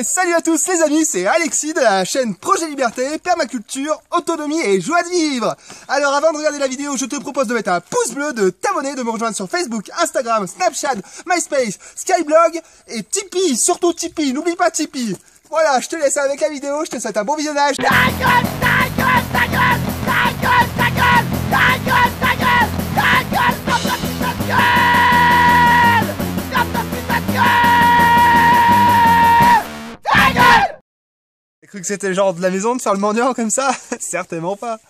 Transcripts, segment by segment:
Et salut à tous les amis, c'est Alexis de la chaîne Projet Liberté, Permaculture, Autonomie et Joie de Vivre. Alors avant de regarder la vidéo, je te propose de mettre un pouce bleu, de t'abonner, de me rejoindre sur Facebook, Instagram, Snapchat, MySpace, Skyblog et Tipeee, surtout Tipeee, n'oublie pas Tipeee. Voilà, je te laisse avec la vidéo, je te souhaite un bon visionnage. Ta gueule, ta gueule, ta gueule, ta gueule, ta gueule, ta gueule, ta gueule, ta gueule, ferme ta putain de gueule, ferme ta putain de gueule, ta gueule. T'as cru que c'était le genre de la maison de faire le mendiant comme ça? Certainement pas.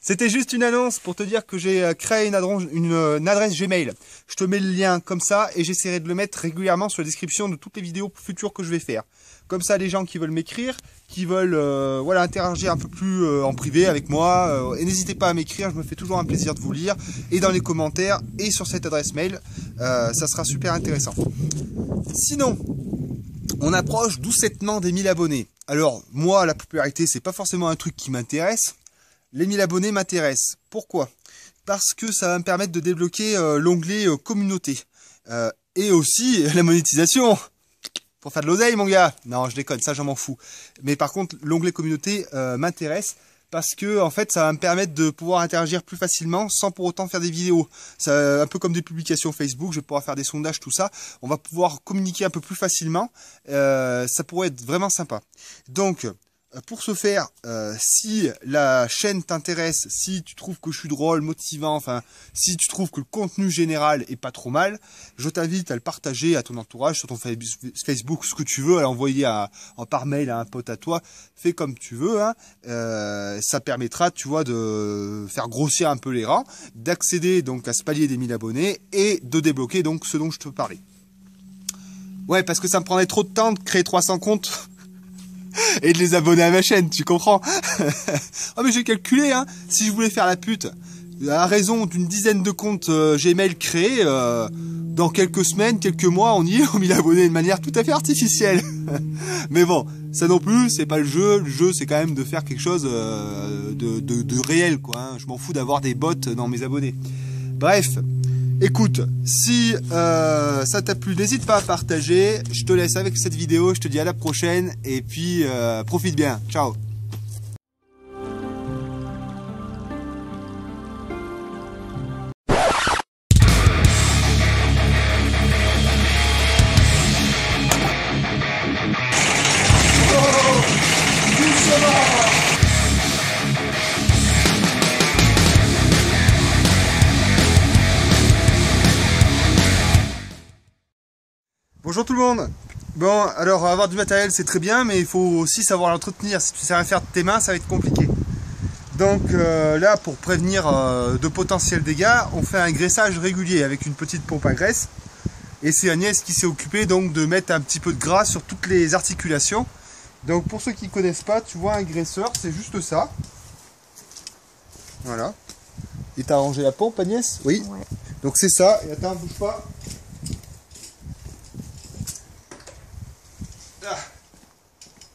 C'était juste une annonce pour te dire que j'ai créé une adresse Gmail. Je te mets le lien comme ça et j'essaierai de le mettre régulièrement sur la description de toutes les vidéos futures que je vais faire. Comme ça, les gens qui veulent m'écrire, qui veulent voilà, interagir un peu plus en privé avec moi, et n'hésitez pas à m'écrire, je me fais toujours un plaisir de vous lire, et dans les commentaires, et sur cette adresse mail, ça sera super intéressant. Sinon, on approche doucettement des 1000 abonnés. Alors, moi, la popularité, c'est pas forcément un truc qui m'intéresse. Les 1000 abonnés m'intéressent. Pourquoi? Parce que ça va me permettre de débloquer l'onglet communauté. Et aussi la monétisation. Pour faire de l'oseille, mon gars. Non, je déconne, ça, j'en m'en fous. Mais par contre, l'onglet communauté m'intéresse. Parce que, en fait, ça va me permettre de pouvoir interagir plus facilement sans pour autant faire des vidéos. C'est un peu comme des publications Facebook, je vais pouvoir faire des sondages, tout ça. On va pouvoir communiquer un peu plus facilement. Ça pourrait être vraiment sympa. Donc, pour ce faire, si la chaîne t'intéresse, si tu trouves que je suis drôle, motivant, enfin, si tu trouves que le contenu général est pas trop mal, je t'invite à le partager à ton entourage, sur ton Facebook, ce que tu veux, à l'envoyer par mail à un pote à toi, fais comme tu veux, hein. Ça permettra, tu vois, de faire grossir un peu les rangs, d'accéder donc à ce palier des 1000 abonnés et de débloquer donc ce dont je te parlais. Ouais, parce que ça me prendrait trop de temps de créer 300 comptes et de les abonner à ma chaîne, tu comprends? Oh mais j'ai calculé, hein, si je voulais faire la pute, à raison d'une dizaine de comptes Gmail créés, dans quelques semaines, quelques mois, on y est aux 1000 abonnés de manière tout à fait artificielle. Mais bon, ça non plus, c'est pas le jeu c'est quand même de faire quelque chose de réel, quoi, hein. Je m'en fous d'avoir des bots dans mes abonnés. Bref. Écoute, si ça t'a plu, n'hésite pas à partager. Je te laisse avec cette vidéo, je te dis à la prochaine et puis profite bien. Ciao. Bonjour tout le monde. Bon, alors avoir du matériel c'est très bien, mais il faut aussi savoir l'entretenir. Si tu sais rien faire de tes mains, ça va être compliqué. Donc là, pour prévenir de potentiels dégâts, on fait un graissage régulier avec une petite pompe à graisse. Et c'est Agnès qui s'est occupée donc de mettre un petit peu de gras sur toutes les articulations. Donc pour ceux qui ne connaissent pas, tu vois un graisseur, c'est juste ça. Voilà. Et t'as rangé la pompe, Agnès? Oui. Ouais. Donc c'est ça. Et attends, bouge pas.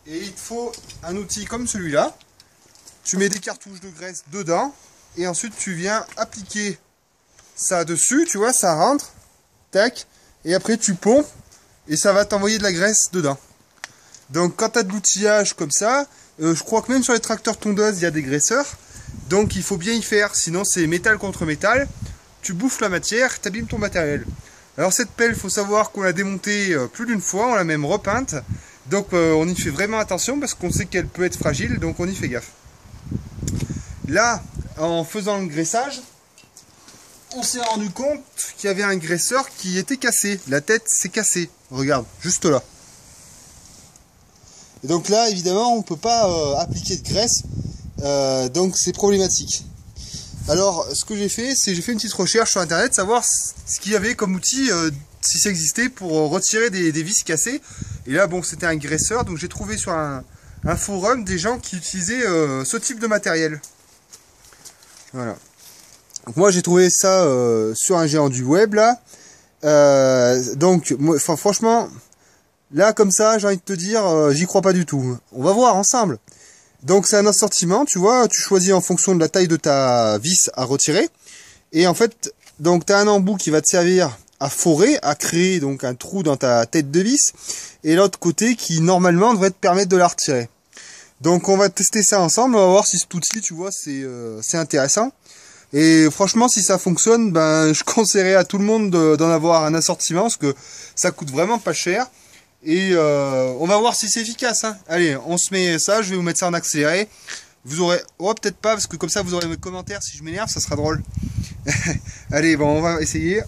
Et il te faut un outil comme celui-là. Tu mets des cartouches de graisse dedans. Et ensuite tu viens appliquer ça dessus. Tu vois, ça rentre. Tac. Et après tu pompes. Et ça va t'envoyer de la graisse dedans. Donc quand tu as de l'outillage comme ça, je crois que même sur les tracteurs tondeuses, il y a des graisseurs. Donc il faut bien y faire. Sinon c'est métal contre métal. Tu bouffes la matière, tu abîmes ton matériel. Alors cette pelle, il faut savoir qu'on l'a démontée plus d'une fois. On l'a même repeinte. Donc on y fait vraiment attention parce qu'on sait qu'elle peut être fragile, donc on y fait gaffe. Là, en faisant le graissage, on s'est rendu compte qu'il y avait un graisseur qui était cassé. La tête s'est cassée. Regarde, juste là. Et donc là, évidemment, on ne peut pas appliquer de graisse, donc c'est problématique. Alors, ce que j'ai fait, c'est j'ai fait une petite recherche sur internet, savoir ce qu'il y avait comme outil, si ça existait, pour retirer des vis cassées. Et là, bon, c'était un graisseur, donc j'ai trouvé sur un forum des gens qui utilisaient ce type de matériel. Voilà. Donc moi, j'ai trouvé ça sur un géant du web, là. Donc, moi, franchement, là, comme ça, j'ai envie de te dire, j'y crois pas du tout. On va voir ensemble. Donc, c'est un assortiment, tu vois, tu choisis en fonction de la taille de ta vis à retirer. Et en fait, donc, tu as un embout qui va te servir à forer, à créer donc un trou dans ta tête de vis, et l'autre côté qui normalement devrait te permettre de la retirer. Donc on va tester ça ensemble, on va voir si cet outil, tu vois, c'est intéressant. Et franchement, si ça fonctionne, ben je conseillerais à tout le monde d'en avoir un assortiment, parce que ça coûte vraiment pas cher. Et on va voir si c'est efficace, hein. Allez, on se met ça, je vais vous mettre ça en accéléré. Vous aurez... Oh, peut-être pas, parce que comme ça, vous aurez mes commentaires. Si je m'énerve, ça sera drôle. Allez, bon, on va essayer.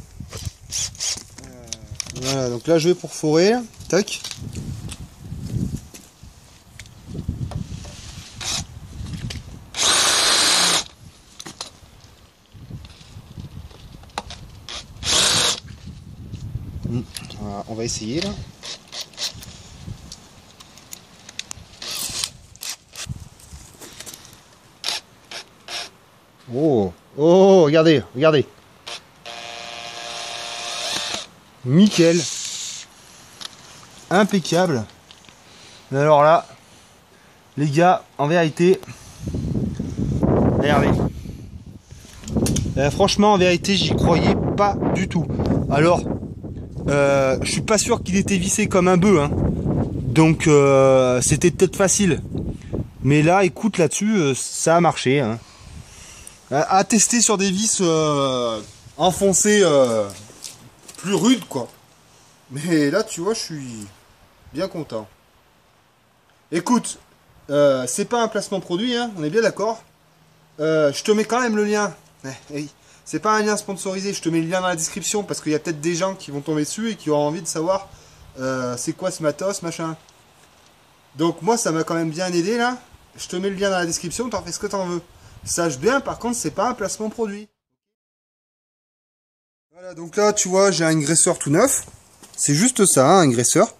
Voilà, donc là, je vais pour forer. Tac. Voilà, on va essayer, là. Oh, oh, regardez, regardez. Nickel. Impeccable. Mais alors là, les gars, en vérité, regardez. Franchement, en vérité, j'y croyais pas du tout. Alors, je suis pas sûr qu'il était vissé comme un bœuf, hein. Donc, c'était peut-être facile. Mais là, écoute, là-dessus, ça a marché, hein. À tester sur des vis enfoncées plus rudes, quoi. Mais là, tu vois, je suis bien content. Écoute, c'est pas un placement produit, hein, on est bien d'accord. Je te mets quand même le lien. C'est pas un lien sponsorisé, je te mets le lien dans la description parce qu'il y a peut-être des gens qui vont tomber dessus et qui auront envie de savoir c'est quoi ce matos, machin. Donc moi, ça m'a quand même bien aidé, là. Je te mets le lien dans la description, t'en fais ce que t'en veux. Sache bien, par contre, c'est pas un placement produit. Voilà, donc là, tu vois, j'ai un graisseur tout neuf. C'est juste ça, hein, un graisseur.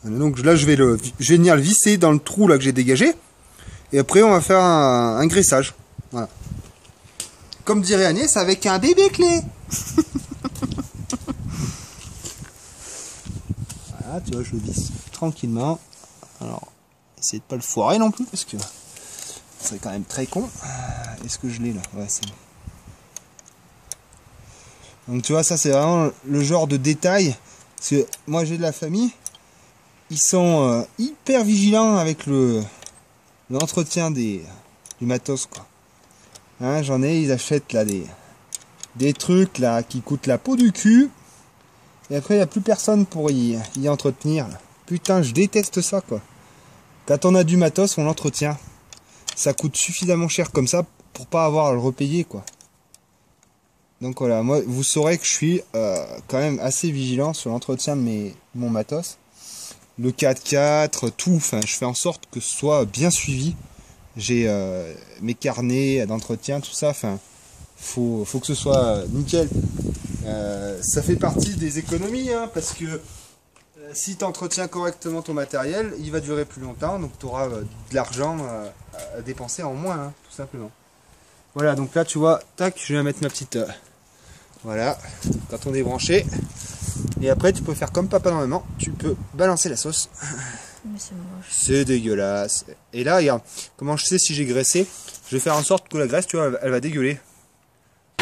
Donc là, je vais venir le visser dans le trou là que j'ai dégagé. Et après, on va faire un graissage. Voilà. Comme dirait Agnès, avec un bébé clé. Voilà, tu vois, je le visse tranquillement. Alors, essayez de pas le foirer non plus, parce que c'est quand même très con. Est-ce que je l'ai là? Ouais, c'est bon. Donc tu vois, ça c'est vraiment le genre de détail. Parce que moi j'ai de la famille. Ils sont hyper vigilants avec l'entretien du matos, quoi. Hein, j'en ai, ils achètent là des trucs là qui coûtent la peau du cul. Et après il n'y a plus personne pour y entretenir. Là. Putain, je déteste ça, quoi. Quand on a du matos, on l'entretient. Ça coûte suffisamment cher comme ça pour pas avoir à le repayer, quoi. Donc voilà, moi vous saurez que je suis quand même assez vigilant sur l'entretien de mon matos. Le 4x4, tout, enfin je fais en sorte que ce soit bien suivi. J'ai mes carnets d'entretien, tout ça, enfin faut que ce soit nickel. Ça fait partie des économies, hein, parce que si tu entretiens correctement ton matériel, il va durer plus longtemps, donc tu auras de l'argent à dépenser en moins, hein, tout simplement. Voilà, donc là tu vois, tac, je vais mettre ma petite... voilà, quand on est branché. Et après tu peux faire comme papa dans maman, tu peux balancer la sauce. Mais c'est moche. C'est dégueulasse. Et là, regarde, comment je sais si j'ai graissé? Je vais faire en sorte que la graisse, tu vois, elle va dégueuler.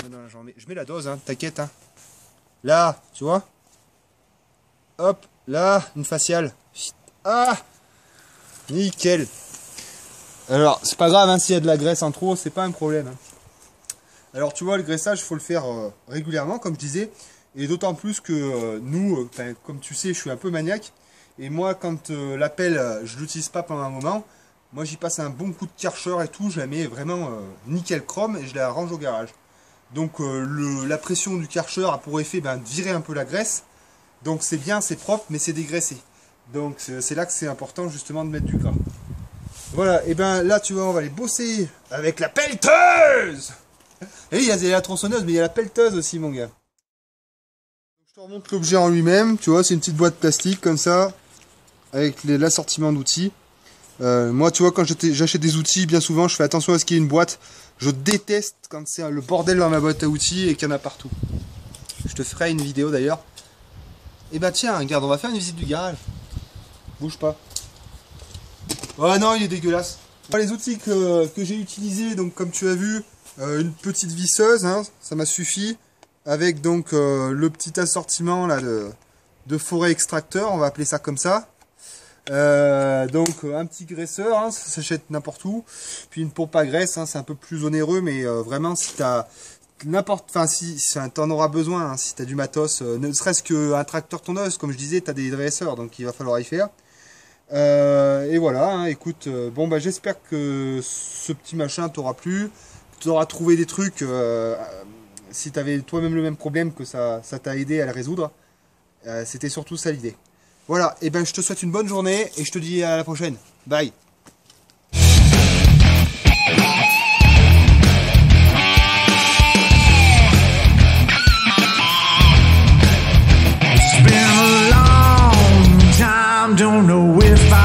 Je mets la dose, hein, t'inquiète, hein. Là, tu vois. Hop, là, une faciale. Ah, nickel. Alors, c'est pas grave, hein, s'il y a de la graisse en trop, c'est pas un problème, hein. Alors, tu vois, le graissage, il faut le faire régulièrement, comme je disais. Et d'autant plus que nous, comme tu sais, je suis un peu maniaque. Et moi, quand la pelle, je l'utilise pas pendant un moment, moi j'y passe un bon coup de Karcher et tout, je la mets vraiment nickel chrome et je la range au garage. Donc la pression du Karcher a pour effet de virer un peu la graisse. Donc c'est bien, c'est propre, mais c'est dégraissé. Donc c'est là que c'est important justement de mettre du gras. Voilà, et ben là tu vois, on va aller bosser avec la pelleteuse. Et il y a la tronçonneuse, mais il y a la pelleteuse aussi, mon gars. Je te remonte l'objet en lui-même, tu vois, c'est une petite boîte plastique comme ça, avec l'assortiment d'outils. Moi, tu vois, quand j'achète des outils, bien souvent, je fais attention à ce qu'il y ait une boîte. Je déteste quand c'est le bordel dans ma boîte à outils et qu'il y en a partout. Je te ferai une vidéo d'ailleurs. Et bah tiens, regarde, on va faire une visite du garage. Bouge pas. Oh non, il est dégueulasse. Les outils que j'ai utilisés, donc comme tu as vu, une petite visseuse, hein, ça m'a suffi. avec donc le petit assortiment là de forêt extracteur, on va appeler ça comme ça. Donc un petit graisseur, hein, ça s'achète n'importe où. Puis une pompe à graisse, hein, c'est un peu plus onéreux, mais vraiment si t'as si t'en auras besoin, hein, si t'as du matos, ne serait-ce qu'un tracteur tondeuse, comme je disais, t'as des dresseurs, donc il va falloir y faire. Et voilà, hein, écoute, bon bah j'espère que ce petit machin t'aura plu, tu auras trouvé des trucs, si t'avais toi-même le même problème, que ça t'a aidé à le résoudre. C'était surtout ça l'idée. Voilà, et ben je te souhaite une bonne journée et je te dis à la prochaine. Bye. It's been a long time, don't know if I